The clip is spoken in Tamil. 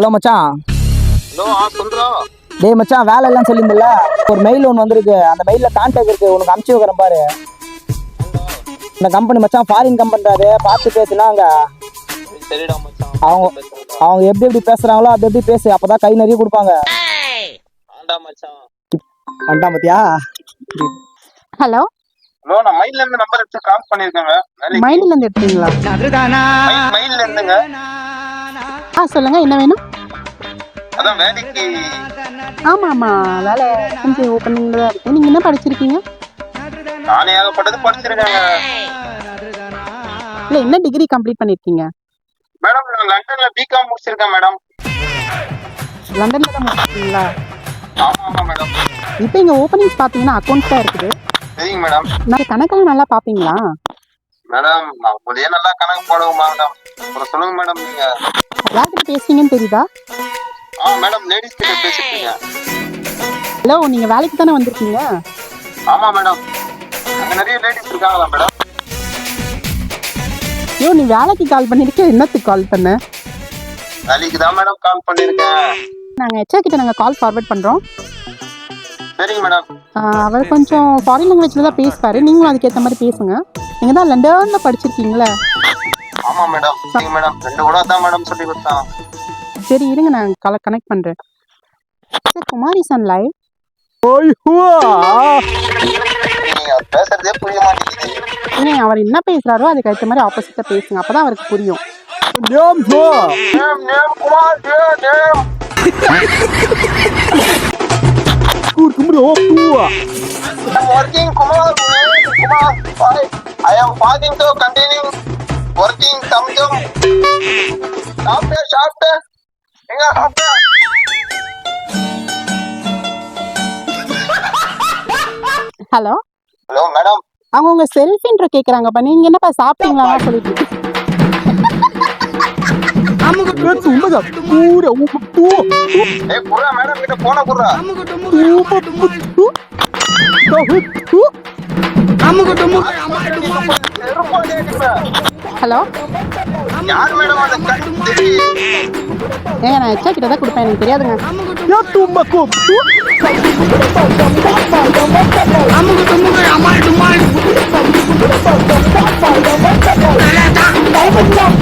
ஹலோ மச்சான். ஹலோ சொல்றா. டேய் மச்சான், வேலை எல்லாம் சொல்லியிருந்தல, ஒரு மெயில் ஒன்று வந்திருக்கு. அந்த மெயிலில் கான்டாக்ட் இருக்கு, உனக்கு அனுப்பிச்சு வைக்கிறேன் பாரு. இந்த கம்பெனி மச்சான் ஃபாரின் கம்பெனி, அதை பார்த்து பேசுனாங்க. சரிடா மச்சான். அவங்க எப்படி எப்படி பேசுறாங்களோ அப்படி எப்படி பேசு, அப்பதான் கை நிறைய கொடுப்பாங்க. ஆண்டா மச்சான். வண்டா மத்தியா. ஹலோ ஹலோ, நான் மைல்ல இருந்து நம்பர் எடுத்து கால் பண்ணிருக்கேங்க. மைண்ட்ல இருந்து எடுத்தீங்களா? மைல்ல இருந்துங்க. சொல்லுங்க, என்ன வேணும்? அதான் வேலைக்கு. ஆமா ஆமா, வேலை கொஞ்சம் ஓப்பனிங்ல தான் இருக்கு. நீங்க என்ன படிச்சிருக்கீங்க? நானே ஏகப்பட்டது படிச்சிருக்கேங்க. இல்ல, என்ன டிகிரி கம்ப்ளீட் பண்ணிருக்கீங்க? மேடம், நான் லண்டன்ல பிகாம் முடிச்சிருக்கேன் மேடம். லண்டன்ல தான் முடிச்சிருக்கீங்களா? ஆமா ஆமா மேடம். இப்போ இங்க ஓப்பனிங்ஸ் பாத்தீங்கன்னா அக்கௌண்ட்ஸ் தான் இருக்குது. சரிங்க மேடம். நான் கணக்கெல்லாம் நல்லா பாப்பீங்களா? மேடம், நான் உங்களையே நல்லா கணக்கு போடுவோம் மேடம். அப்புறம் சொல்லுங்க மேடம், நீங்க யார்கிட்ட பேசுறீங்கன்னு தெரியுதா? மேடம், லேடிஸ் கிட்ட பேசிருக்கீங்க. ஹலோ, நீங்க வேலைக்கு தானே வந்திருக்கீங்க? ஆமா மேடம். அங்க நிறைய லேடிஸ் இருக்காங்களா மேடம்? ஐயோ, நீ வேலைக்கு கால் பண்ணிருக்க, என்னத்துக்கு கால் பண்ண? வேலைக்கு தான் மேடம் கால் பண்ணிருக்கேன். நாங்க ஹெச்ஆர் கிட்ட ஃபார்வர்ட் பண்றோம். சரிங்க மேடம். அவர் கொஞ்சம் ஃபாரின் லாங்குவேஜ்ல தான் பேசுவாரு, நீங்களும் அதுக்கேற்ற மாதிரி பேசுங்க. நீங்க தான் லண்டன்ல படிச்சிருக்கீங்களா? ஆமா மேடம். சரிங்க மேடம், 2 கூட தான் மேடம் சொல்லி கொடுத்தான். சரி இருங்க, நான் கனெக்ட் பண்றேன். குமாரி சன் லைவ். பேசுறதே புரிய மாட்டேங்குது. அவர் என்ன பேசுறாரோ அதுக்கு ஏற்ற மாதிரி ஆப்போசிட்டா பேசுங்க, அப்பதான் அவருக்கு புரியும். I'm working, Kumar. I am falling to continue working. Samjum. Shop. Inga shop. Hello hello madam. அவங்க உங்க செல்ஃப் இன்ட்ரோ கேக்குறாங்கப்பா. நீங்க என்னப்பா சாப்பிட்டீங்களா சொல்லிட்டு? மேடம் கிட்ட போன குடுறா. ஹலோ, யார் மேடம் அந்த கட்டி? ஏங்க, நான் ஹெச்ஆர் கிட்ட தான் கொடுப்பேன், எனக்கு தெரியாதுங்க. Amugu